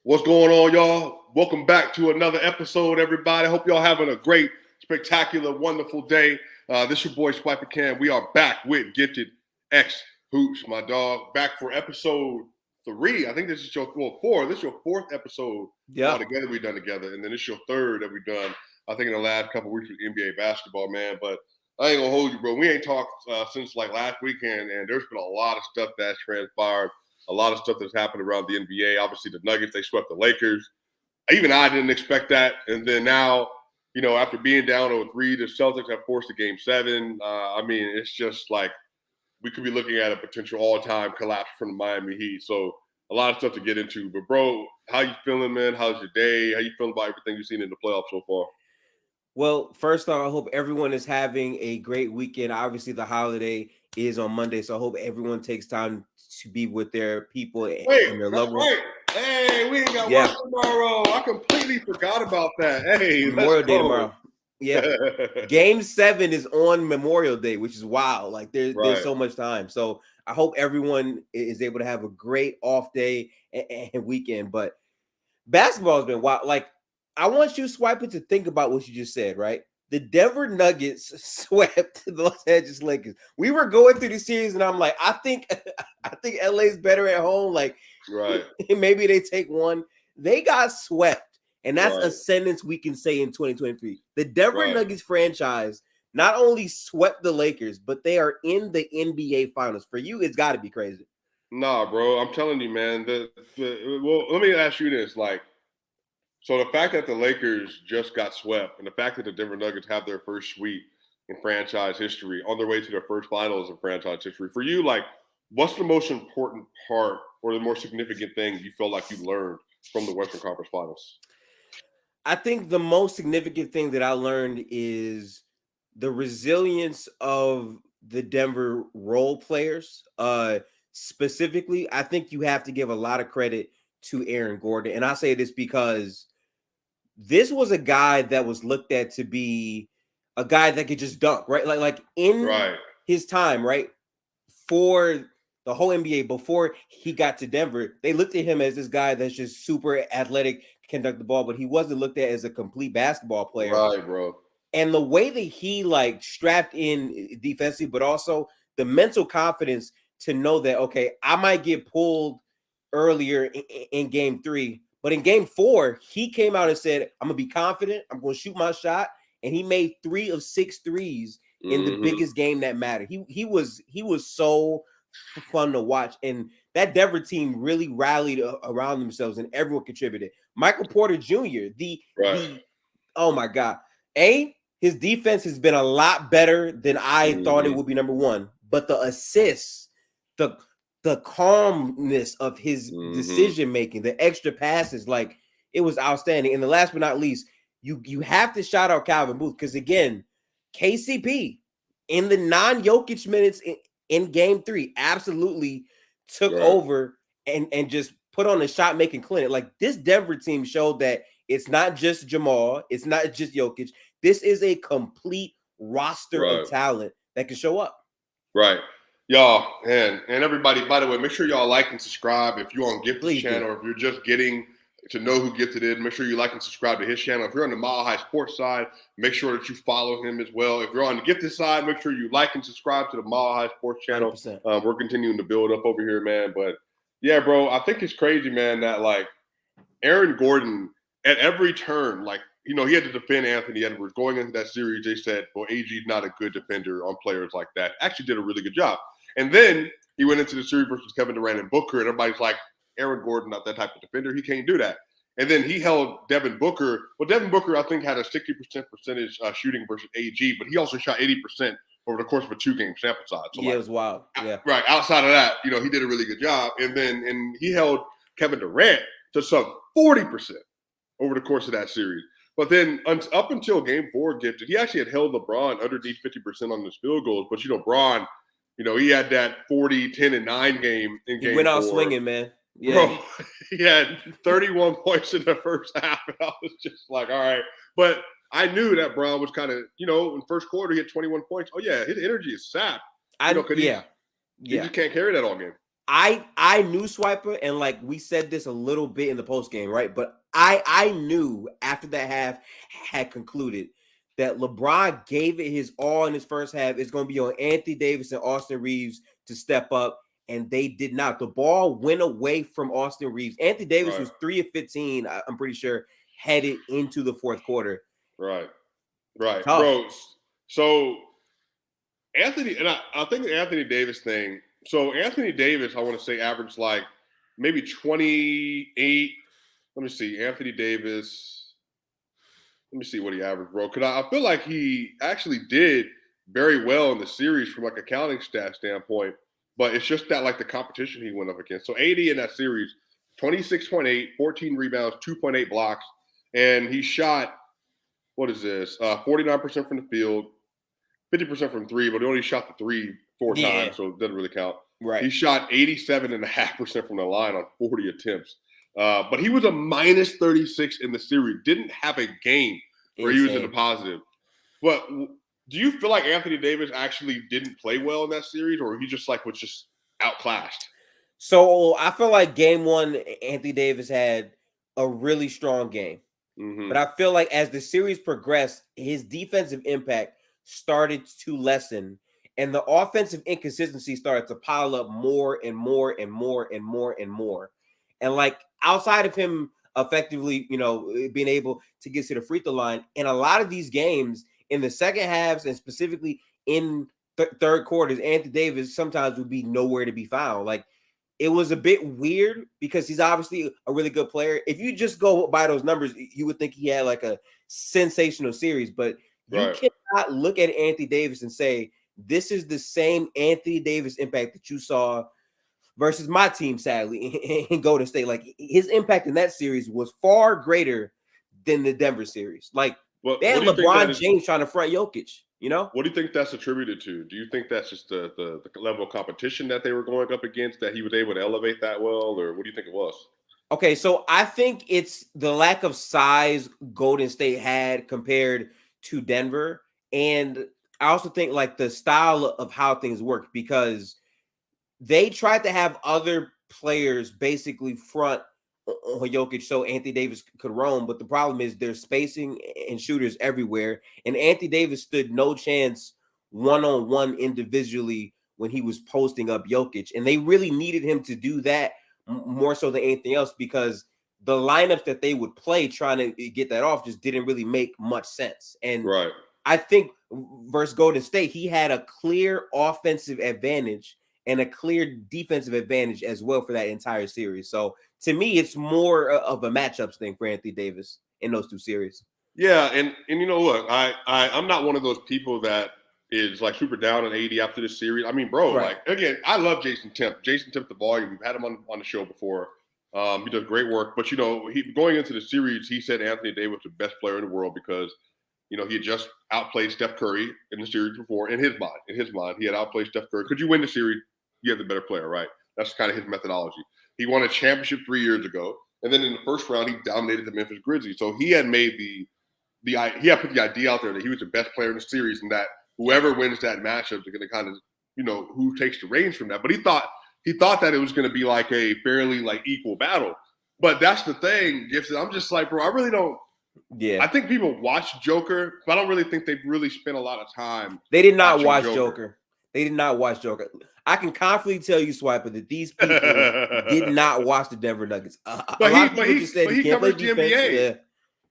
What's going on, y'all? Welcome back to another episode, everybody. I hope y'all having a great, spectacular, wonderful day. This your boy Swiper Cam. We are back with Gifted X Hoops, my dog. Back for episode 3. I think this is your 4. This is your 4th episode all together we've done together, and then this is your 3rd that we've done. I think in the last couple of weeks with NBA basketball, man. But I ain't gonna hold you, bro. We ain't talked since like last weekend, and there's been a lot of stuff that's transpired. A lot of stuff that's happened around the NBA. Obviously, the Nuggets, they swept the Lakers. Even I didn't expect that. And then now, after being down 0-3, the Celtics have forced a Game 7. It's just like we could be looking at a potential all-time collapse from the Miami Heat. So a lot of stuff to get into. But, bro, how you feeling, man? How's your day? How you feeling about everything you've seen in the playoffs so far? Well, first off, I hope everyone is having a great weekend. Obviously, the holiday is on Monday, so I hope everyone takes time to be with their people and their loved ones. Right. Hey, we ain't got work tomorrow. I completely forgot about that. Hey, Memorial Day tomorrow. Yeah. Game 7 is on Memorial Day, which is wild. Like there's so much time. So I hope everyone is able to have a great off day and weekend. But basketball has been wild. Like, I want you, Swiper, to think about what you just said, right? The Denver Nuggets swept the Los Angeles Lakers. We were going through the series, and I'm like, I think LA's better at home. Like, maybe they take one. They got swept, and that's a sentence we can say in 2023. The Denver Nuggets franchise not only swept the Lakers, but they are in the NBA Finals. For you, it's got to be crazy. Nah, bro, I'm telling you, man. Well, let me ask you this, like. So the fact that the Lakers just got swept and the fact that the Denver Nuggets have their first sweep in franchise history on their way to their first finals in franchise history, for you, like, what's the most important part or the more significant thing you feel like you learned from the Western Conference Finals? I think the most significant thing that I learned is the resilience of the Denver role players. Specifically, I think you have to give a lot of credit to Aaron Gordon. And I say this because this was a guy that was looked at to be a guy that could just dunk, right? Like in his time, right? For the whole NBA before he got to Denver, they looked at him as this guy that's just super athletic, can dunk the ball, but he wasn't looked at as a complete basketball player. Right, bro. And the way that he like strapped in defensively, but also the mental confidence to know that, okay, I might get pulled earlier in Game 3, but in Game 4, he came out and said, I'm going to be confident. I'm going to shoot my shot. And he made 3 of 6 threes in the biggest game that mattered. He was so fun to watch. And that Denver team really rallied around themselves and everyone contributed. Michael Porter Jr., oh my God. His defense has been a lot better than I thought it would be, number one. But the assists, the calmness of his decision-making, the extra passes, like, it was outstanding. And the last but not least, you have to shout out Calvin Booth because, again, KCP in the non-Jokic minutes in Game 3 absolutely took over and just put on a shot-making clinic. Like, this Denver team showed that it's not just Jamal, it's not just Jokic. This is a complete roster of talent that can show up. Right. Y'all, and everybody, by the way, make sure y'all like and subscribe. If you're on Gifted channel, or if you're just getting to know who Gifted is, make sure you like and subscribe to his channel. If you're on the Mile High Sports side, make sure that you follow him as well. If you're on the Gifted side, make sure you like and subscribe to the Mile High Sports channel. We're continuing to build up over here, man. But yeah, bro, I think it's crazy, man, that like Aaron Gordon at every turn, like, he had to defend Anthony Edwards. Going into that series, they said, well, AG's not a good defender on players like that. Actually did a really good job. And then he went into the series versus Kevin Durant and Booker, and everybody's like, Aaron Gordon, not that type of defender. He can't do that. And then he held Devin Booker. Well, Devin Booker, I think, had a 60% percentage shooting versus AG, but he also shot 80% over the course of a 2-game sample size. So it was wild. Yeah. Right. Outside of that, he did a really good job. And he held Kevin Durant to some 40% over the course of that series. But then up until Game 4, Gifted, he actually had held LeBron underneath 50% on his field goals. But, Bron, he had that 40, 10, and 9 game in Game 4. He went out swinging, man. Yeah. Bro, he had 31 points in the first half. And I was just like, all right. But I knew that Bron was kind of, in the first quarter, he had 21 points. Oh, yeah, his energy is sapped. He just can't carry that all game. I knew Swiper, and like we said this a little bit in the post game, right? But I knew after that half had concluded that LeBron gave it his all in his first half. It's going to be on Anthony Davis and Austin Reeves to step up, and they did not. The ball went away from Austin Reeves. Anthony Davis was 3 of 15, I'm pretty sure, headed into the fourth quarter. Right, Tough. bro. So Anthony, and I think the Anthony Davis thing. So Anthony Davis, I want to say, averaged like maybe 28. Let me see, Anthony Davis. Let me see what he averaged, bro. Because I feel like he actually did very well in the series from like a counting stat standpoint. But it's just that like the competition he went up against. So 80 in that series, 26.8, 14 rebounds, 2.8 blocks, and he shot, what is this? 49% from the field, 50% from three, but he only shot the three 4 times, so it doesn't really count. Right. He shot 87.5% from the line on 40 attempts. But he was a minus 36 in the series. Didn't have a game where he was in the positive. But do you feel like Anthony Davis actually didn't play well in that series, or he just like was just outclassed? So I feel like game one, Anthony Davis had a really strong game. Mm-hmm. But I feel like as the series progressed, his defensive impact started to lessen, and the offensive inconsistency started to pile up more and more and more and more and more. And like outside of him effectively, being able to get to the free throw line, in a lot of these games in the second halves and specifically in third quarters, Anthony Davis sometimes would be nowhere to be found. Like it was a bit weird because he's obviously a really good player. If you just go by those numbers, you would think he had like a sensational series, but you cannot look at Anthony Davis and say, this is the same Anthony Davis impact that you saw versus my team, sadly, in Golden State. Like his impact in that series was far greater than the Denver series. Like they had LeBron James trying to front Jokic. What do you think that's attributed to? Do you think that's just the level of competition that they were going up against, that he was able to elevate that well, or what do you think it was? Okay, so I think it's the lack of size Golden State had compared to Denver. And I also think like the style of how things work, because they tried to have other players basically front on Jokic so Anthony Davis could roam. But the problem is there's spacing and shooters everywhere. And Anthony Davis stood no chance one-on-one individually when he was posting up Jokic. And they really needed him to do that more so than anything else, because the lineups that they would play trying to get that off just didn't really make much sense. And I think versus Golden State, he had a clear offensive advantage and a clear defensive advantage as well for that entire series. So to me, it's more of a matchups thing for Anthony Davis in those two series. Yeah, and look, I'm not one of those people that is like super down on 80 after this series. I mean, bro, like again, I love Jason Temp. Jason Temp, the volume. We've had him on the show before. He does great work, but he going into the series, he said Anthony Davis was the best player in the world because he had just outplayed Steph Curry in the series before. In his mind, he had outplayed Steph Curry. Could you win the series? You have the better player, right? That's kind of his methodology. He won a championship 3 years ago, and then in the first round, he dominated the Memphis Grizzlies. So he had made he had put the idea out there that he was the best player in the series, and that whoever wins that matchup is going to kind of, who takes the reins from that. But he thought that it was going to be like a fairly like equal battle. But that's the thing, Gibson. I'm just like, bro, I really don't. Yeah. I think people watch Joker, but I don't really think they've really spent a lot of time. They did not watch Joker. They did not watch Joker. I can confidently tell you, Swiper, that these people did not watch the Denver Nuggets. But he covers the NBA. Yeah.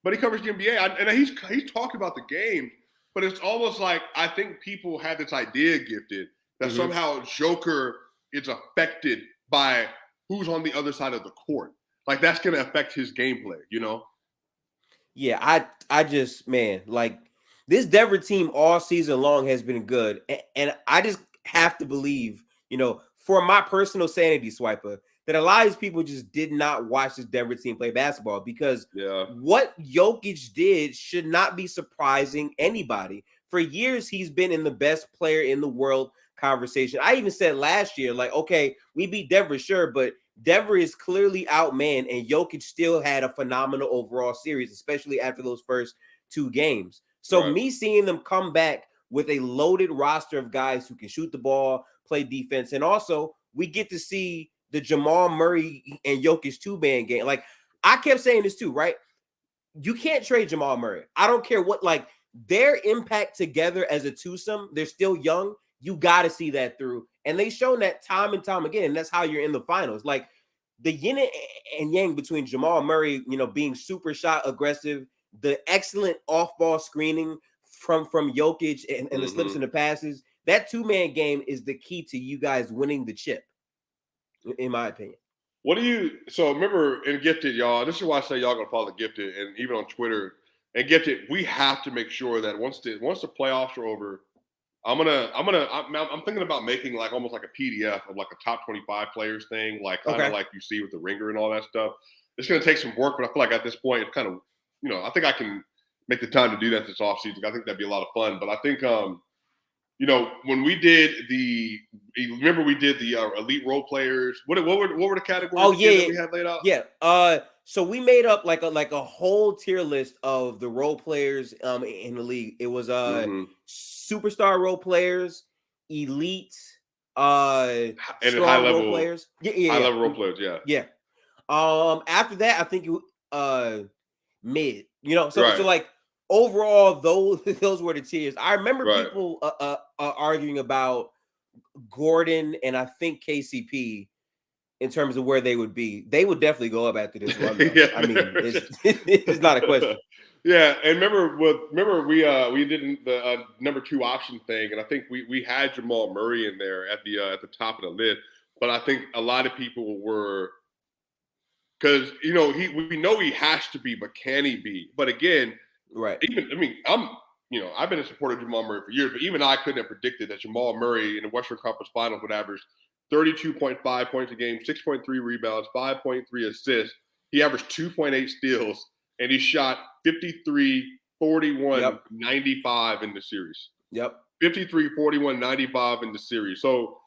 But he covers the NBA, and he's talking about the game. But it's almost like I think people had this idea, Gifted, that somehow Joker is affected by who's on the other side of the court. Like that's going to affect his gameplay, Yeah, I just, man, like this Denver team all season long has been good. And I just have to believe, for my personal sanity, Swiper, that a lot of these people just did not watch this Denver team play basketball, because what Jokic did should not be surprising anybody. For years, he's been in the best player in the world conversation. I even said last year, like, okay, we beat Denver, sure, but Denver is clearly outmanned, and Jokic still had a phenomenal overall series, especially after those first 2 games. So me seeing them come back with a loaded roster of guys who can shoot the ball, play defense, and also we get to see the Jamal Murray and Jokic two-man game. Like, I kept saying this too, right? You can't trade Jamal Murray. I don't care what, like, their impact together as a twosome, they're still young. You got to see that through. And they've shown that time and time again. And that's how you're in the finals. Like, the yin and yang between Jamal Murray, being super shot aggressive, the excellent off-ball screening from Jokic and the slips and the passes, that two-man game is the key to you guys winning the chip, in my opinion. So remember in Gifted, y'all, this is why I say y'all gonna follow Gifted, and even on Twitter and Gifted, we have to make sure that once the playoffs are over, I'm thinking about making like almost like a PDF of like a top 25 players thing, like kind of like you see with the Ringer and all that stuff. It's gonna take some work, but I feel like at this point, it's kind of, I think I can make the time to do that this offseason. I think that'd be a lot of fun. But I think when we did we did the elite role players. What were the categories? Oh yeah, that we had laid out. Yeah. So we made up like a whole tier list of the role players in the league. It was superstar role players, elite, and high level role players. High level role players. Yeah. After that, I think mid. So like. Overall, those were the tiers. I remember people arguing about Gordon and I think KCP in terms of where they would be. They would definitely go up after this one. Yeah. I mean, it's not a question. Yeah, and remember we did the number 2 option thing, and I think we had Jamal Murray in there at the top of the list, but I think a lot of people were, because we know he has to be, but can he be? But again. Right. I've been a supporter of Jamal Murray for years, but even I couldn't have predicted that Jamal Murray in the Western Conference Finals would average 32.5 points a game, 6.3 rebounds, 5.3 assists. He averaged 2.8 steals, and he shot 53, 41, 95 in the series. 53, 41, 95 in the series. So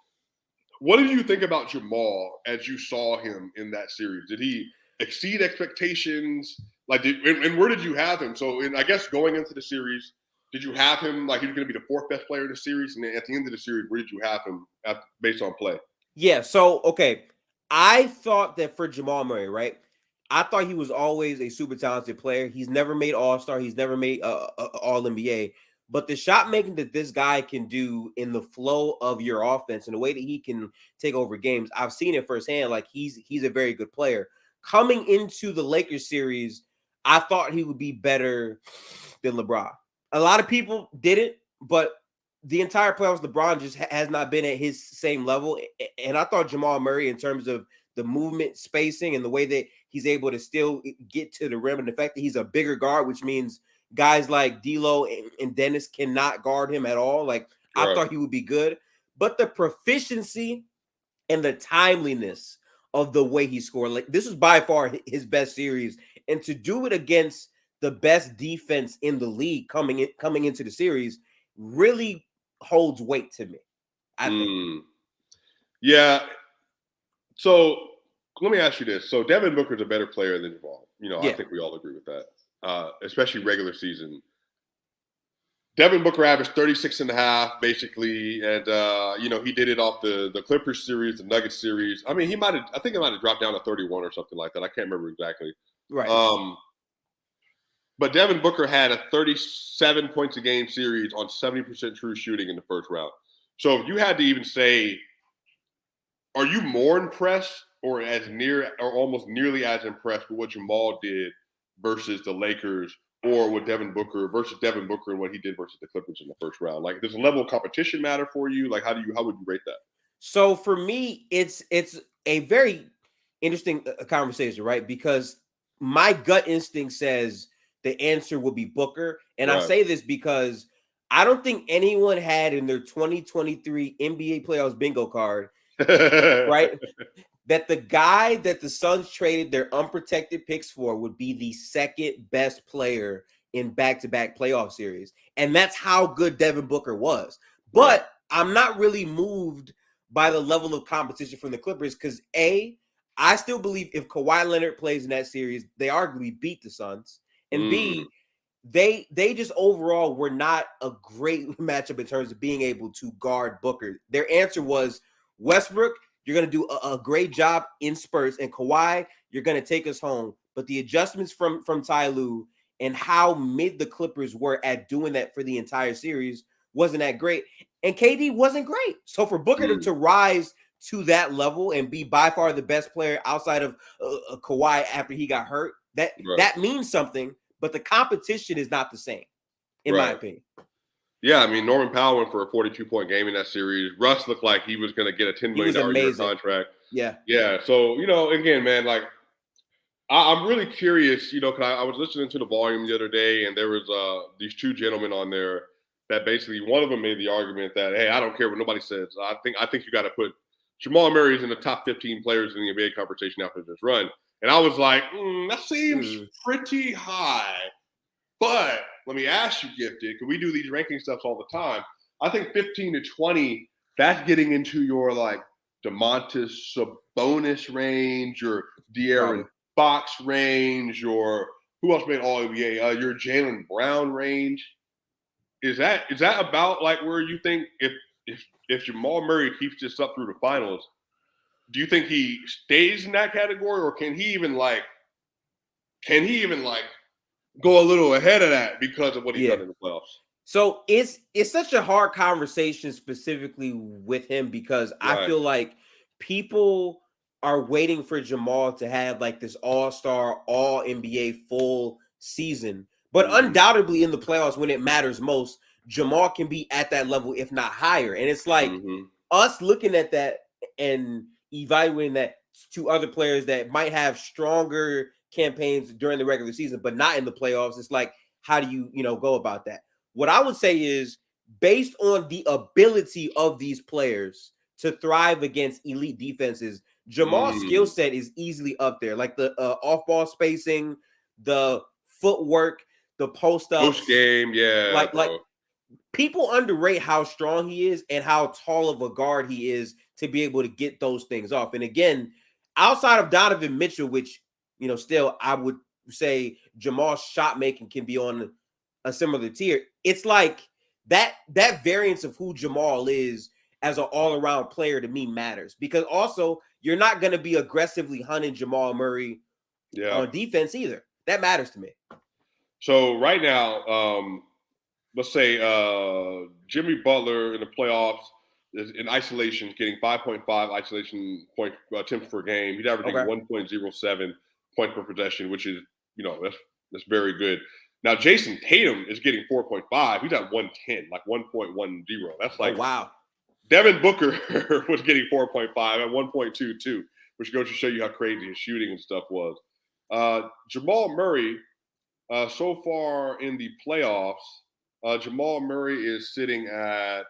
what did you think about Jamal as you saw him in that series? Did he exceed expectations? Like, and where did you have him? So, I guess going into the series, did you have him like he was going to be the 4th best player in the series? And then at the end of the series, where did you have him based on play? Yeah. So, okay, I thought that for Jamal Murray, right? I thought he was always a super talented player. He's never made All-Star. He's never made All-NBA. But the shot making that this guy can do in the flow of your offense and the way that he can take over games, I've seen it firsthand. Like, he's a very good player. Coming into the Lakers series, I thought he would be better than LeBron. A lot of people didn't, but the entire playoffs, LeBron just has not been at his same level. And I thought Jamal Murray, in terms of the movement, spacing, and the way that he's able to still get to the rim, and the fact that he's a bigger guard, which means guys like D'Lo and Dennis cannot guard him at all. Like, I thought he would be good. But the proficiency and the timeliness of the way he scored, like, this was by far his best series. And to do it against the best defense in the league coming into the series really holds weight to me, I think. Yeah. So let me ask you this. So Devin Booker's a better player than Jamal. I think we all agree with that, especially regular season. Devin Booker averaged 36.5 basically, and he did it off the Clippers series, the Nuggets series. I mean, I think it might have dropped down to 31 or something like that. I can't remember exactly. Right. But Devin Booker had a 37 points a game series on 70% true shooting in the first round. So if you had to even say, are you more impressed or almost nearly as impressed with what Jamal did versus the Lakers, or with Devin Booker and what he did versus the Clippers in the first round? Like, does the level of competition matter for you? Like, how would you rate that? So for me, it's a very interesting conversation, right? Because my gut instinct says the answer will be Booker. And I say this because I don't think anyone had in their 2023 NBA playoffs bingo card, right, that the guy that the Suns traded their unprotected picks for would be the 2nd best player in back-to-back playoff series. And that's how good Devin Booker was. But I'm not really moved by the level of competition from the Clippers because, I still believe if Kawhi Leonard plays in that series, they arguably beat the Suns. And B, they just overall were not a great matchup in terms of being able to guard Booker. Their answer was Westbrook, You're going to do a great job in spurts, and Kawhi, you're going to take us home. But the adjustments from Ty Lue and how mid the Clippers were at doing that for the entire series wasn't that great. And KD wasn't great. So for Booker to rise to that level and be by far the best player outside of Kawhi after he got hurt, that means something. But the competition is not the same, in my opinion. Yeah, I mean, Norman Powell went for a 42-point game in that series. Russ looked like he was going to get a $10 million year contract. Yeah. Yeah. So, again, man, like, I'm really curious, because I was listening to the volume the other day, and there was these two gentlemen on there that basically one of them made the argument that, hey, I don't care what nobody says. I think you got to put Jamal Murray's in the top 15 players in the NBA conversation after this run. And I was like, that seems pretty high. But let me ask you, Gifted, because we do these ranking stuff all the time. I think 15 to 20, that's getting into your like Domantas Sabonis range or De'Aaron Fox range, or who else made All NBA? Your Jaylen Brown range. Is that about like where you think if Jamal Murray keeps this up through the finals, do you think he stays in that category, or can he even go a little ahead of that because of what he's done in the playoffs? So it's such a hard conversation specifically with him because I feel like people are waiting for Jamal to have like this all-star, all-NBA full season. But undoubtedly in the playoffs when it matters most, Jamal can be at that level, if not higher. And it's like us looking at that and evaluating that to other players that might have stronger campaigns during the regular season, but not in the playoffs. It's like, how do you, go about that? What I would say is based on the ability of these players to thrive against elite defenses, Jamal's skill set is easily up there. Like the off-ball spacing, the footwork, the post-ups. Post-game, Like people underrate how strong he is and how tall of a guard he is to be able to get those things off. And again, outside of Donovan Mitchell, which, still I would say Jamal's shot making can be on a similar tier. It's like that variance of who Jamal is as an all-around player to me matters, because also you're not going to be aggressively hunting Jamal Murray on defense either. That matters to me. So right now, let's say Jimmy Butler in the playoffs is in isolation, getting 5.5 isolation point attempts per game. He's averaging 1.07 points per possession, which is, that's very good. Now, Jason Tatum is getting 4.5. He's at 110, like 1.10. That's like, wow. Devin Booker was getting 4.5 at 1.22, which goes to show you how crazy his shooting and stuff was. Jamal Murray, so far in the playoffs, Jamal Murray is sitting at,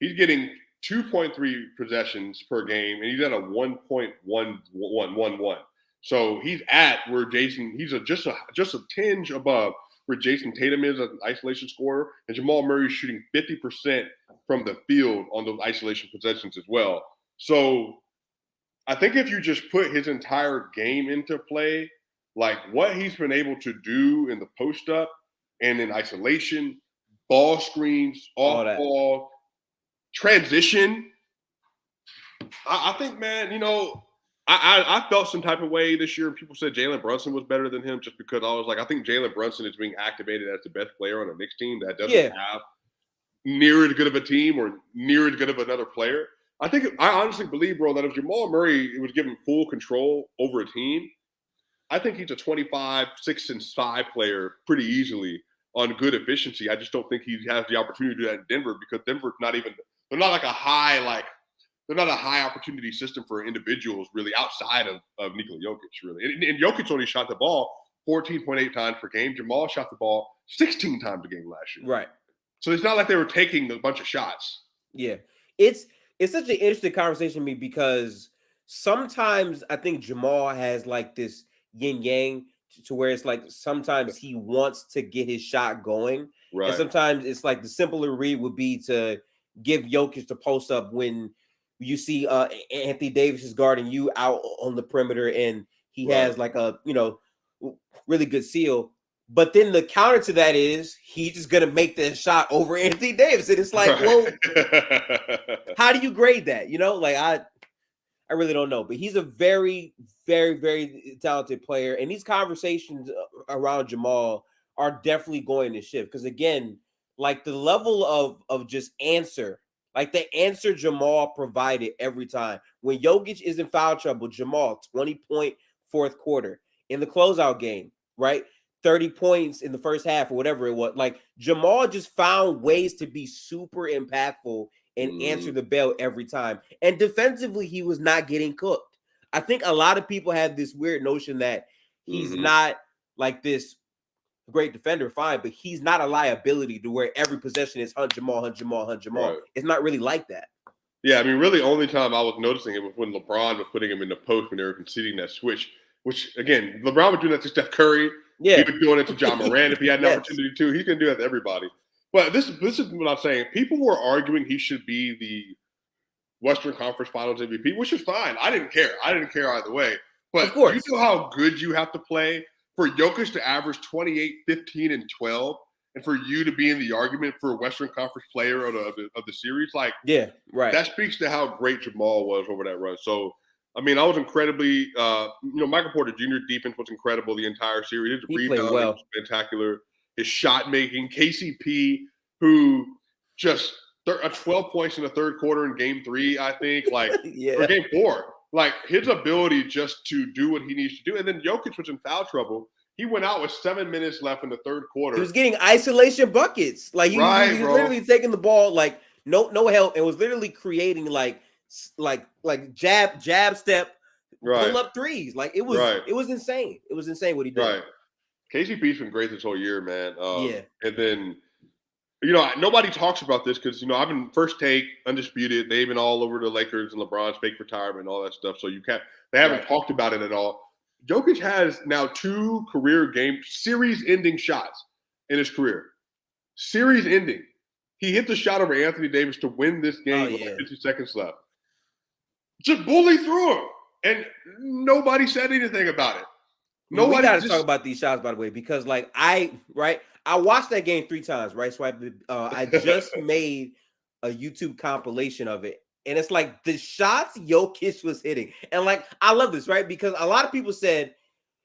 he's getting 2.3 possessions per game, and he's at a 1.111. So he's at where he's just a tinge above where Jason Tatum is as an isolation scorer, and Jamal Murray is shooting 50% from the field on those isolation possessions as well. So I think if you just put his entire game into play, like what he's been able to do in the post-up and in isolation, ball screens, off-ball, transition, I think, man, I felt some type of way this year. People said Jalen Brunson was better than him just because I was like, I think Jalen Brunson is being activated as the best player on a Knicks team that doesn't have near as good of a team or near as good of another player. I honestly believe, bro, that if Jamal Murray was given full control over a team, I think he's a 25, 6-5 player pretty easily on good efficiency. I just don't think he has the opportunity to do that in Denver because Denver's they're not a high opportunity system for individuals really outside of Nikola Jokic, really. And Jokic only shot the ball 14.8 times per game. Jamal shot the ball 16 times a game last year. Right. So it's not like they were taking a bunch of shots. Yeah. It's such an interesting conversation to me because sometimes I think Jamal has like this yin yang to where it's like sometimes he wants to get his shot going. Right. And sometimes it's like the simpler read would be to give Jokic the post up when you see Anthony Davis is guarding you out on the perimeter and he has like a, really good seal. But then the counter to that is he's just gonna make that shot over Anthony Davis. And it's like, well, how do you grade that? You know, like I really don't know. But he's a very, very, very talented player. And these conversations around Jamal are definitely going to shift. Because again, like the level of just answer, like the answer Jamal provided every time. When Jokic is in foul trouble, Jamal, 20-point fourth quarter. In the closeout game, right? 30 points in the first half or whatever it was. Like Jamal just found ways to be super impactful and answer the bell every time. And defensively, he was not getting cooked. I think a lot of people have this weird notion that he's not like this great defender, fine, but he's not a liability to where every possession is hunt Jamal. Right. It's not really like that. Yeah, I mean, really, only time I was noticing it was when LeBron was putting him in the post when they were conceding that switch. Which again, LeBron was doing that to Steph Curry. Yeah, he was doing it to John Morant if he had an opportunity to. He's gonna do that to everybody. But this is what I'm saying. People were arguing he should be the Western Conference Finals MVP, which is fine. I didn't care. Either way. But you know how good you have to play for Jokic to average 28, 15, and 12, and for you to be in the argument for Western Conference Player of the series. Like, yeah, right. That speaks to how great Jamal was over that run. So, I mean, I was incredibly, Michael Porter Jr.'s defense was incredible the entire series. His rebound was spectacular. His shot making, KCP, who just 12 points in the third quarter in Game 3, I think, like or Game 4. Like his ability just to do what he needs to do, and then Jokic was in foul trouble. He went out with 7 minutes left in the third quarter. He was getting isolation buckets, like he was literally taking the ball, like no help, and was literally creating like jab step, pull up threes. Like it was insane. It was insane what he did. Right. KCP's been great this whole year, man. And then nobody talks about this because I've been First Take, Undisputed. They've been all over the Lakers and LeBron's fake retirement and all that stuff. So they haven't talked about it at all. Jokic has now 2 career game series-ending shots in his career. Series-ending. He hit the shot over Anthony Davis to win this game with 50 seconds left. Just bully through him, and nobody said anything about it. We got to talk about these shots, by the way, because I watched that game 3 times, right? So I just made a YouTube compilation of it. And it's like the shots Jokic was hitting. And I love this, right? Because a lot of people said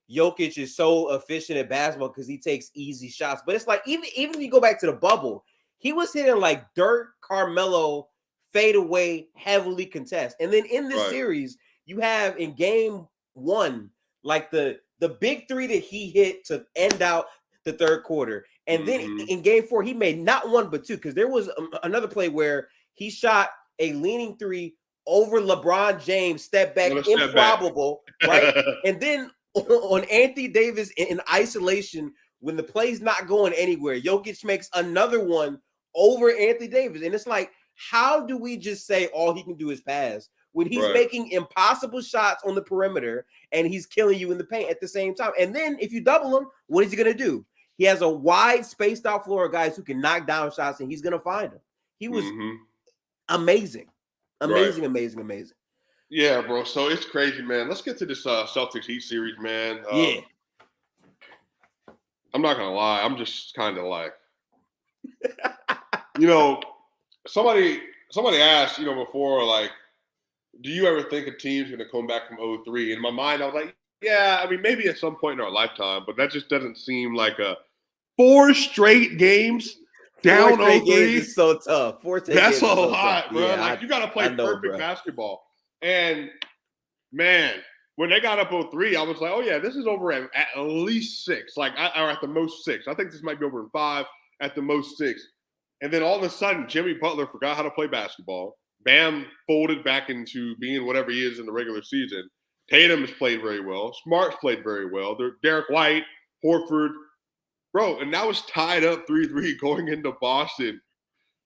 Jokic is so efficient at basketball because he takes easy shots. But it's like, even if you go back to the bubble, he was hitting like Dirk, Carmelo, fade away, heavily contest. And then in this series, you have in Game 1, like the big 3 that he hit to end out the third quarter. And then in Game 4, he made not 1 but 2, because there was another play where he shot a leaning 3 over LeBron James, step back, improbable, right? And then on Anthony Davis in isolation, when the play's not going anywhere, Jokic makes another one over Anthony Davis. And it's like, how do we just say all he can do is pass when he's making impossible shots on the perimeter and he's killing you in the paint at the same time? And then if you double him, what is he going to do? He has a wide spaced out floor of guys who can knock down shots, and he's going to find them. He was amazing. Yeah, bro. So it's crazy, man. Let's get to this Celtics-Heat series, man. I'm not going to lie. I'm just kind of like, somebody asked, before, like, do you ever think a team's going to come back from 0-3? In my mind, I was like, yeah, I mean, maybe at some point in our lifetime, but that just doesn't seem like 4 straight games down 0-3 is so tough. That's a lot, bro. Yeah, you got to play perfect basketball. And, man, when they got up 0-3, I was like, oh, yeah, this is over at least 6, or at the most 6. I think this might be over in 5, at the most 6. And then all of a sudden, Jimmy Butler forgot how to play basketball. Bam folded back into being whatever he is in the regular season. Tatum has played very well. Smart's played very well. Derek White, Horford. Bro, and now it's tied up 3-3 going into Boston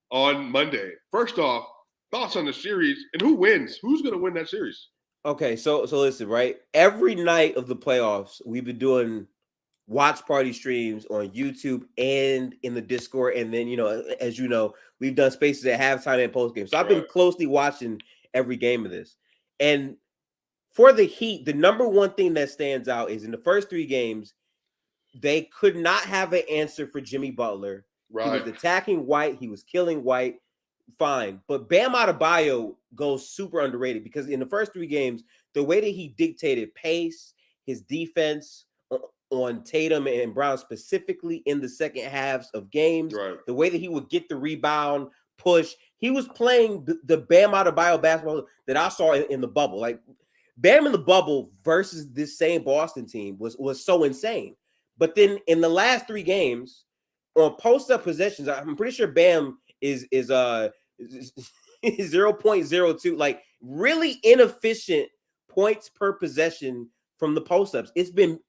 on Monday. First off, thoughts on the series, and who wins? Who's going to win that series? Okay, so listen, right? Every night of the playoffs, we've been doing watch party streams on YouTube and in the Discord. And then, as you know, we've done spaces at halftime and postgame. So I've been closely watching every game of this. And for the Heat, the number one thing that stands out is in the first 3 games, they could not have an answer for Jimmy Butler. He was attacking White. He was killing White. Fine. But Bam Adebayo goes super underrated because in the first 3 games, the way that he dictated pace, his defense on Tatum and Brown specifically in the second halves of games, the way that he would get the rebound, push, he was playing the Bam Adebayo basketball that I saw in the bubble. Like Bam in the bubble versus this same Boston team was so insane. But then in the last 3 games, on post-up possessions, I'm pretty sure Bam is 0.02, like really inefficient points per possession from the post-ups. It's been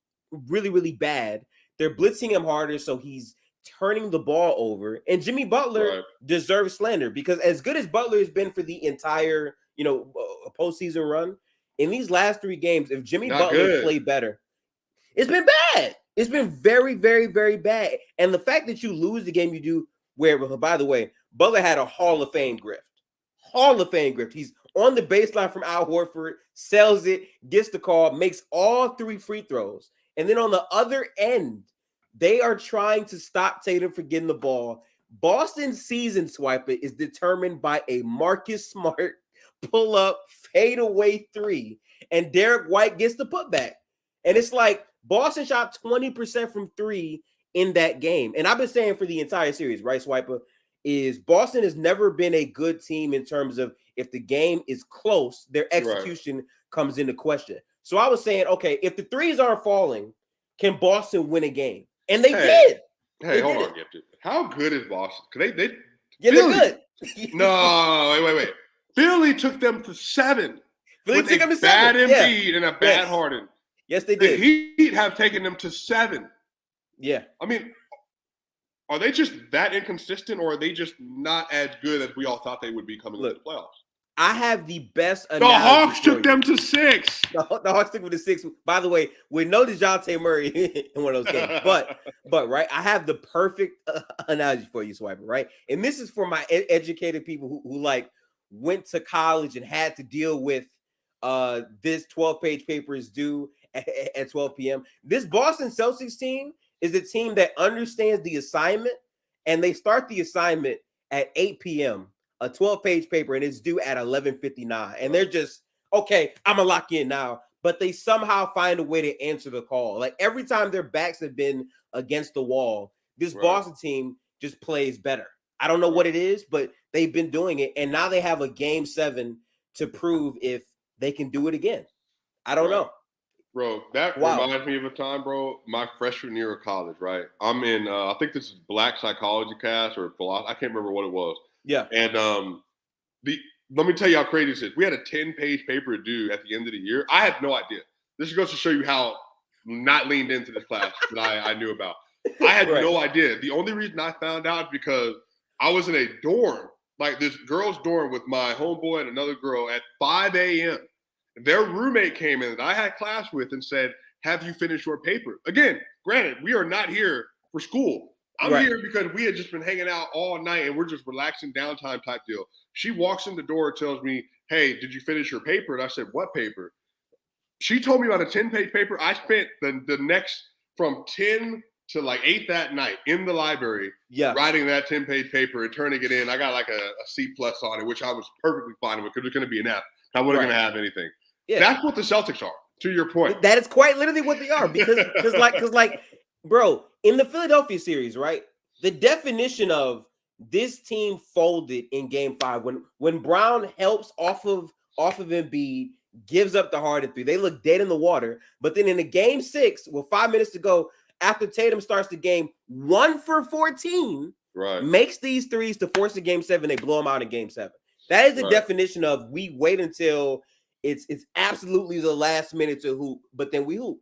really, really bad. They're blitzing him harder, so he's turning the ball over. And Jimmy Butler deserves slander because as good as Butler has been for the entire, postseason run, in these last 3 games, if Jimmy Butler played better, it's been bad. It's been very, very, very bad. And the fact that you lose the game you do, where, by the way, Butler had a Hall of Fame grift. Hall of Fame grift. He's on the baseline from Al Horford, sells it, gets the call, makes all 3 free throws. And then on the other end, they are trying to stop Tatum from getting the ball. Boston's season swiper is determined by a Marcus Smart pull-up, fadeaway 3. And Derek White gets the putback. And it's like Boston shot 20% from 3 in that game. And I've been saying for the entire series, right, Swiper, is Boston has never been a good team in terms of if the game is close, their execution comes into question. So I was saying, okay, if the threes aren't falling, can Boston win a game? And they did. Hey, hold on, Gifted. How good is Boston? They're good. No, wait. Philly took them to 7. Philly took them to 7. Bad Embiid and a bad Harden. Yes, they did. The Heat have taken them to 7. Yeah. I mean, are they just that inconsistent, or are they just not as good as we all thought they would be coming into the playoffs? I have the best analogy. The Hawks took them to 6. The Hawks took them to 6. By the way, with no DeJounte Murray in one of those games. But right, I have the perfect analogy for you, Swiper, right? And this is for my educated people who like went to college and had to deal with this 12-page paper is due at 12 p.m. This Boston Celtics team is a team that understands the assignment, and they start the assignment at 8 p.m., a 12-page paper, and it's due at 11:59. And they're just, okay, I'm going to lock in now. But they somehow find a way to answer the call. Like every time their backs have been against the wall, this Boston team just plays better. I don't know what it is, but they've been doing it. And now they have a game 7 to prove if they can do it again. I don't know. Bro, that reminds me of a time, bro, my freshman year of college, right? I'm in, I think this is Black Psychology class or philosophy. I can't remember what it was. Yeah. And let me tell you how crazy this is. We had a 10-page paper due at the end of the year. I had no idea. This goes to show you how not leaned into this class that I knew about. I had no idea. The only reason I found out is because I was in a dorm, like this girl's dorm with my homeboy and another girl at 5 a.m. Their roommate came in that I had class with and said, have you finished your paper? Again, granted, we are not here for school. I'm here because we had just been hanging out all night and we're just relaxing downtime type deal. She walks in the door and tells me, hey, did you finish your paper? And I said, what paper? She told me about a 10-page paper. I spent the next from 10 to like 8 that night in the library writing that 10-page paper and turning it in. I got like a C+ on it, which I was perfectly fine with because it was going to be an F. I wasn't going to have anything. Yeah. That's what the Celtics are, to your point. That is quite literally what they are because bro, in the Philadelphia series, right? The definition of this team folded in game 5 when Brown helps off of Embiid, gives up the Harden 3. They look dead in the water. But then in the game 6, with 5 minutes to go, after Tatum starts the game 1 for 14, makes these threes to force the game 7. They blow them out in game 7. That is the definition of we wait until it's absolutely the last minute to hoop, but then we hoop.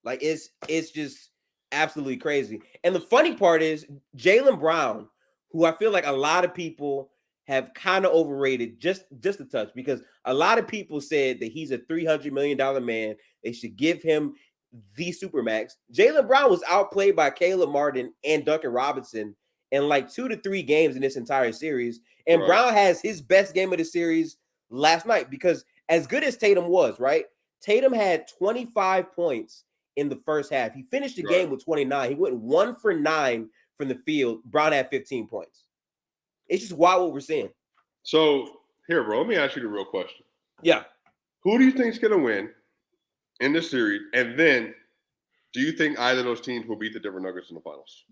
Like it's just absolutely crazy. And the funny part is Jaylen Brown, who I feel like a lot of people have kind of overrated just a touch, because a lot of people said that he's a $300 million man. They should give him the Supermax. Jaylen Brown was outplayed by Caleb Martin and Duncan Robinson in like 2 to 3 games in this entire series. And Brown has his best game of the series last night because as good as Tatum was, right? Tatum had 25 points in the first half. He finished the Right. game with 29. He went 1 for 9 from the field. Brown had 15 points. It's just wild what we're seeing. So here, bro, let me ask you the real question. Yeah. Who do you think is going to win in this series? And then do you think either of those teams will beat the Denver Nuggets in the finals?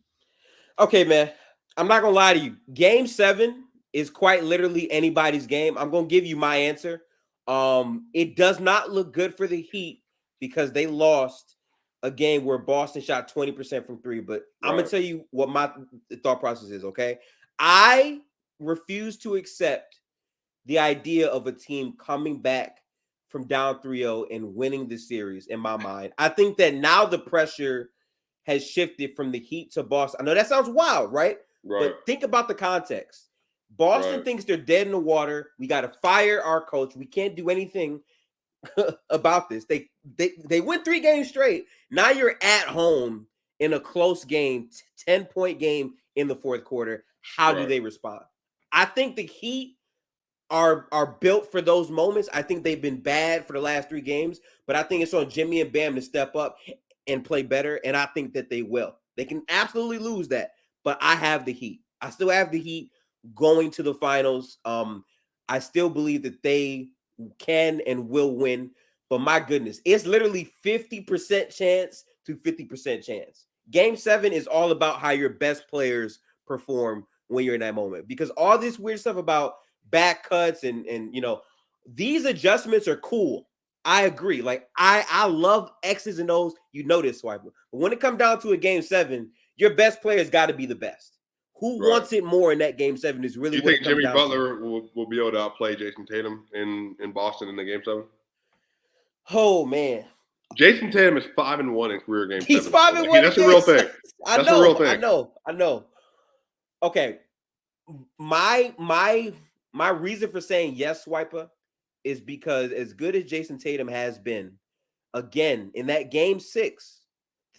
Okay, man. I'm not going to lie to you. Game 7 is quite literally anybody's game. I'm going to give you my answer. It does not look good for the Heat because they lost a game where Boston shot 20% from 3. But I'm going to tell you what my thought process is, okay? I refuse to accept the idea of a team coming back from down 3-0 and winning the series in my mind. I think that now the pressure has shifted from the Heat to Boston. I know that sounds wild, right? But think about the context. Boston thinks they're dead in the water. We got to fire our coach. We can't do anything about this. They win 3 games straight. Now you're at home in a close game, 10-point game in the fourth quarter. How do they respond? I think the Heat are built for those moments. I think they've been bad for the last 3 games, but I think it's on Jimmy and Bam to step up and play better, and I think that they will. They can absolutely lose that, but I have the Heat. I still have the Heat going to the finals. I still believe that they can and will win, but my goodness, it's literally 50% chance to 50% chance. Game 7 is all about how your best players perform when you're in that moment, because all this weird stuff about back cuts and you know, these adjustments are cool. I agree. Like I love X's and O's. You know this, Swiper. But when it comes down to a game 7, your best player's got to be the best. Who wants it more in that game 7 is really. Do you think Jimmy Butler will be able to outplay Jason Tatum in Boston in the game 7? Oh man, Jason Tatum is 5-1 in career game 7. He's 5-1. That's a real thing. That's a real thing. I know. Okay, my reason for saying yes, Swiper, is because as good as Jason Tatum has been, again, in that game 6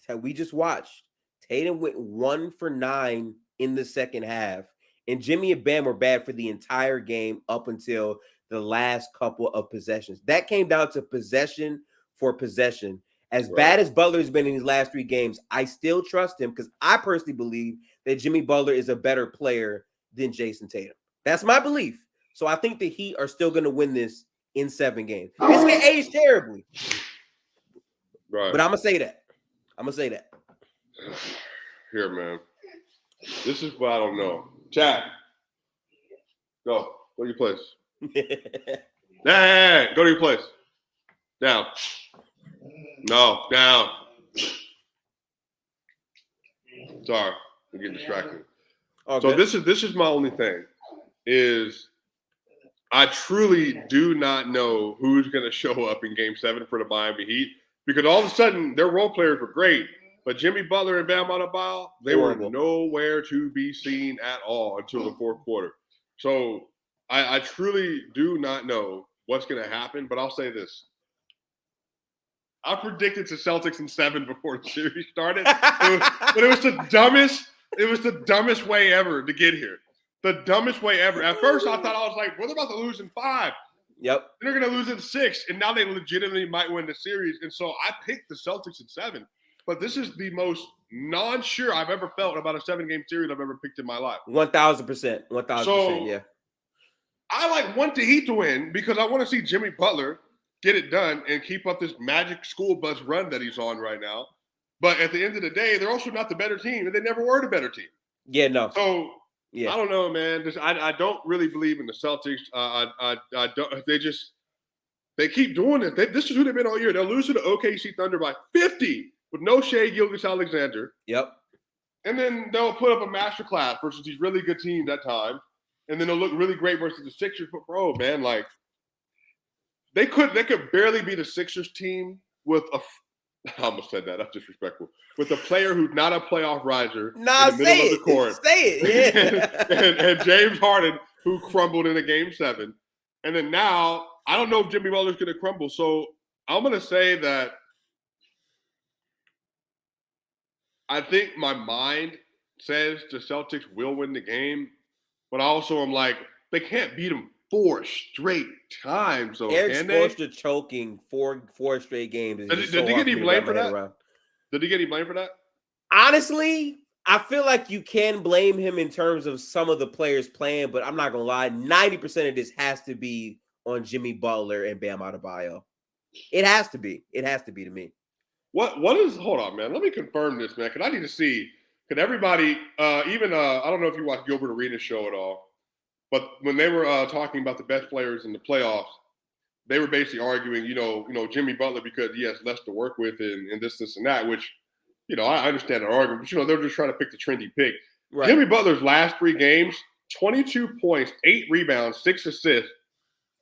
that we just watched, Tatum went 1 for 9 in the second half, and Jimmy and Bam were bad for the entire game up until the last couple of possessions. That came down to possession for possession. As bad as Butler's been in these last 3 games, I still trust him because I personally believe that Jimmy Butler is a better player than Jason Tatum. That's my belief. So I think the Heat are still going to win this in 7 games. It's going to age terribly. But I'm going to say that. Here, man. This is what I don't know. Chad, go. Go to your place. Hey, go to your place. Down. No, down. Sorry, I'm getting distracted. So this is my only thing, is I truly do not know who's going to show up in Game 7 for the Miami Heat, because all of a sudden their role players were great, but Jimmy Butler and Bam Adebayo, they were nowhere to be seen at all until the fourth quarter. So I truly do not know what's going to happen, but I'll say this. I predicted the Celtics in 7 before the series started, but it was the dumbest way ever to get here. The dumbest way ever. At first, I thought, I was like, we're about to lose in 5. Yep. They're going to lose in 6, and now they legitimately might win the series. And so I picked the Celtics in 7. But this is the most non-sure I've ever felt about a 7-game series I've ever picked in my life. 1,000%. 1,000%, yeah. I want the Heat to win because I want to see Jimmy Butler get it done and keep up this magic school bus run that he's on right now. But at the end of the day, they're also not the better team, and they never were the better team. Yeah, no. So I don't know, man. I don't really believe in the Celtics. I don't. They keep doing it. This is who they've been all year. They'll lose to the OKC Thunder by 50 with no Shea Gilgeous-Alexander. Yep. And then they'll put up a masterclass versus these really good teams at times. And then they'll look really great versus the Sixers. But, bro, man, like, they could barely be the Sixers team with I almost said that. That's disrespectful. With a player who's not a playoff riser in the middle of the court. Say it. Yeah. and James Harden, who crumbled in a game 7. And then now, I don't know if Jimmy Butler's going to crumble. So I'm going to say that I think my mind says the Celtics will win the game. But also I'm like, they can't beat them 4 straight times. So Eric Spoelstra choking 4 straight games. Did he get any blame for that? Did he get any blame for that? Honestly, I feel like you can blame him in terms of some of the players playing, but I'm not gonna lie, 90% of this has to be on Jimmy Butler and Bam Adebayo. It has to be. It has to be to me. What is? Hold on, man. Let me confirm this, man, because I need to see. Could everybody, I don't know if you watched Gilbert Arenas' show at all, but when they were talking about the best players in the playoffs, they were basically arguing, Jimmy Butler because he has less to work with and this and that, which, I understand the argument, but they're just trying to pick the trendy pick. Right. Jimmy Butler's last 3 games, 22 points, 8 rebounds, 6 assists,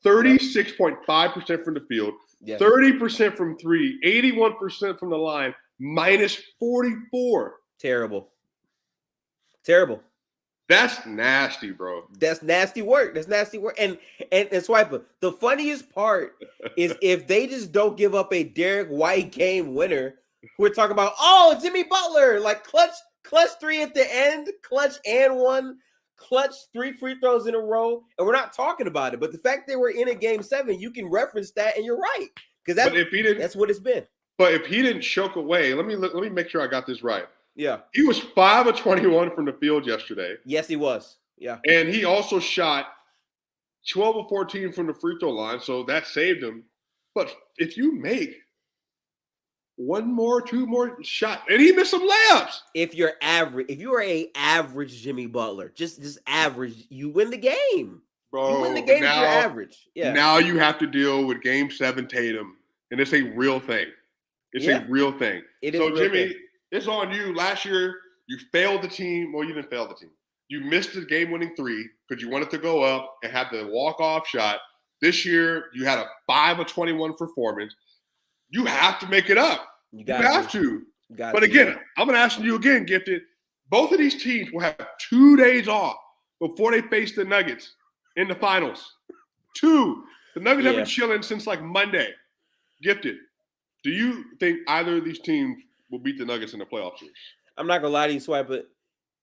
36.5% from the field, 30% from 3, 81% from the line, minus 44. Terrible. That's nasty, bro. That's nasty work. And Swiper, the funniest part is if they just don't give up a Derek White game winner, we're talking about, Jimmy Butler, like clutch 3 at the end, clutch and 1, clutch 3 free throws in a row, and we're not talking about it. But the fact they were in a game 7, you can reference that, and you're right, because that's what it's been. But if he didn't choke away, let me make sure I got this right. Yeah, he was 5 of 21 from the field yesterday. Yes, he was. Yeah, and he also shot 12 of 14 from the free throw line, so that saved him. But if you make 1 more, 2 more shot, and he missed some layups. If you are a average Jimmy Butler, just average, you win the game. Bro, you win the game if you're average. Yeah. Now you have to deal with Game 7 Tatum, and it's a real thing. It's a real thing. It is. So Jimmy, it's on you. Last year, you failed the team. Well, you didn't fail the team. You missed the game-winning 3 because you wanted to go up and have the walk-off shot. This year, you had a 5 of 21 performance. You have to make it up. You have to. But again, I'm going to ask you again, Gifted. Both of these teams will have 2 days off before they face the Nuggets in the finals. 2. The Nuggets have been chilling since like Monday. Gifted. Do you think either of these teams will beat the Nuggets in the playoff series? I'm not going to lie to you, Swipe, but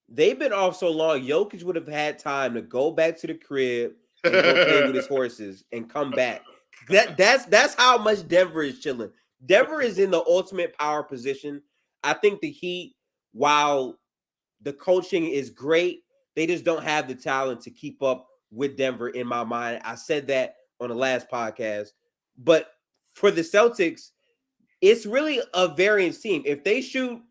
they've been off so long, Jokic would have had time to go back to the crib and go play with his horses and come back. That's how much Denver is chilling. Denver is in the ultimate power position. I think the Heat, while the coaching is great, they just don't have the talent to keep up with Denver in my mind. I said that on the last podcast. But for the Celtics, it's really a variance team. If they shoot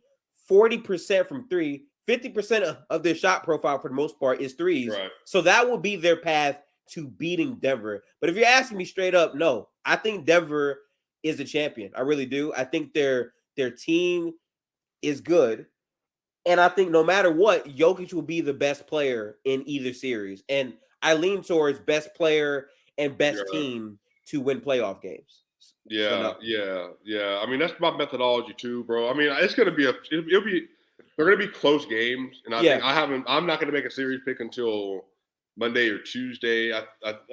40% from 3, 50% of their shot profile for the most part is threes. Right. So that will be their path to beating Denver. But if you're asking me straight up, no, I think Denver is the champion. I really do. I think their team is good. And I think no matter what, Jokic will be the best player in either series. And I lean towards best player and best team to win playoff games. Yeah. I mean, that's my methodology too, bro. I mean, it's gonna be they're gonna be close games, and I'm not gonna make a series pick until Monday or Tuesday. I'm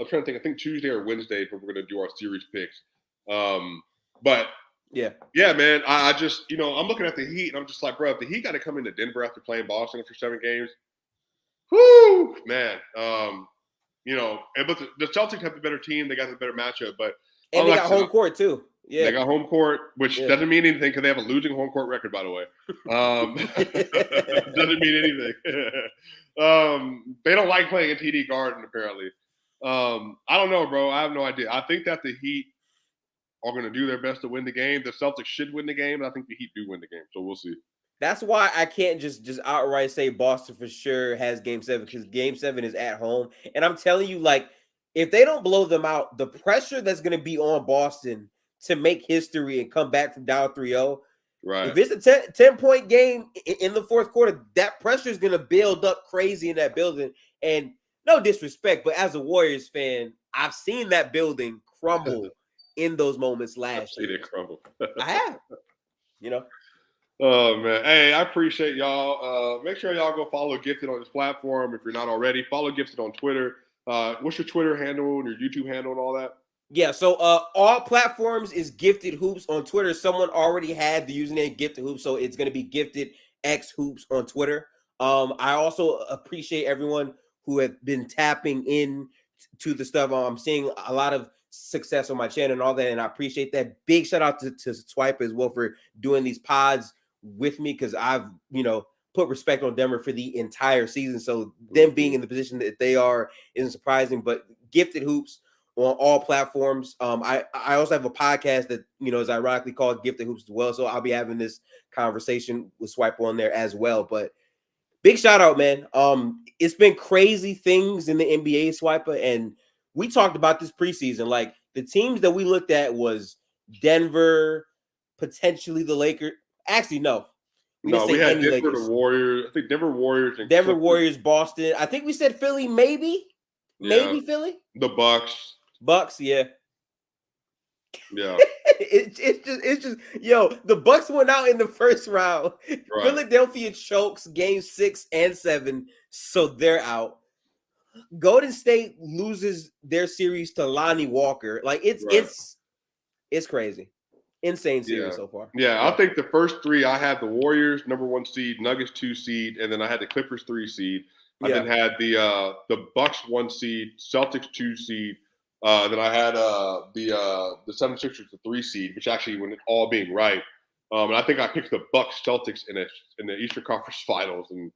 trying to think. I think Tuesday or Wednesday is when we're gonna do our series picks. But man, I just I'm looking at the Heat, and I'm just like, bro, if the Heat got to come into Denver after playing Boston for 7 games, whoo, man. But the Celtics have the better team. They got the better matchup, but. And they got home court, too. Yeah. They got home court, which doesn't mean anything because they have a losing home court record, by the way. Doesn't mean anything. They don't like playing in TD Garden, apparently. I don't know, bro. I have no idea. I think that the Heat are going to do their best to win the game. The Celtics should win the game, and I think the Heat do win the game. So we'll see. That's why I can't just outright say Boston for sure has Game 7 because Game 7 is at home. And I'm telling you, like, if they don't blow them out, the pressure that's going to be on Boston to make history and come back from down 3-0, right? If it's a 10-point game in the fourth quarter, that pressure is going to build up crazy in that building. And no disrespect, but as a Warriors fan, I've seen that building crumble in those moments last year. I've seen it crumble. I have. Oh, man. Hey, I appreciate y'all. Make sure y'all go follow Gifted on this platform if you're not already. Follow Gifted on Twitter. What's your Twitter handle and your YouTube handle and all that? Yeah, so all platforms is Gifted Hoops on Twitter. Someone already had the username Gifted Hoops, so it's going to be Gifted X Hoops on Twitter. I also appreciate everyone who have been tapping in to the stuff. I'm seeing a lot of success on my channel and all that, and I appreciate that. Big shout out to Swipe as well for doing these pods with me because I've, put respect on Denver for the entire season. So them being in the position that they are isn't surprising, but Gifted Hoops on all platforms. I also have a podcast that, is ironically called Gifted Hoops as well. So I'll be having this conversation with Swipe on there as well. But big shout out, man. It's been crazy things in the NBA, Swiper, and we talked about this preseason. Like the teams that we looked at was Denver, potentially the Lakers. Actually, no. We had Denver, Lakers. the Warriors. I think Denver Warriors and Denver Warriors, Boston. I think we said Philly, maybe Philly. The Bucks, yeah. Yeah. it's just the Bucks went out in the first round. Right. Philadelphia chokes game 6 and 7, so they're out. Golden State loses their series to Lonnie Walker. Like it's crazy. Insane series so far. Yeah, I think the first 3 I had the Warriors #1 seed, Nuggets 2 seed, and then I had the Clippers 3 seed. I then had the Bucks 1 seed, Celtics 2 seed. Then I had the 76ers the 3 seed, which actually went all being right. And I think I picked the Bucks Celtics in the Eastern Conference Finals, and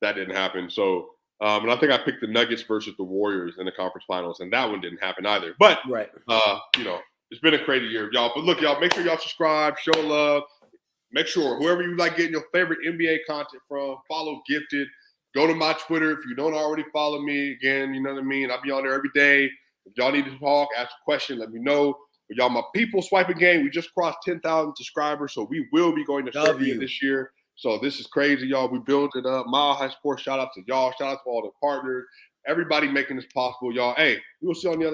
that didn't happen. So and I think I picked the Nuggets versus the Warriors in the conference finals, and that one didn't happen either. But it's been a crazy year, y'all. But look, y'all, make sure y'all subscribe, show love. Make sure whoever you like getting your favorite NBA content from, follow Gifted. Go to my Twitter if you don't already follow me. Again, you know what I mean? I'll be on there every day. If y'all need to talk, ask a question, let me know. But y'all, my people, Swiping Game, we just crossed 10,000 subscribers, so we will be going to Serbia this year. So this is crazy, y'all. We built it up. Mile High Sports, shout out to y'all. Shout out to all the partners. Everybody making this possible, y'all. Hey, we will see you on the other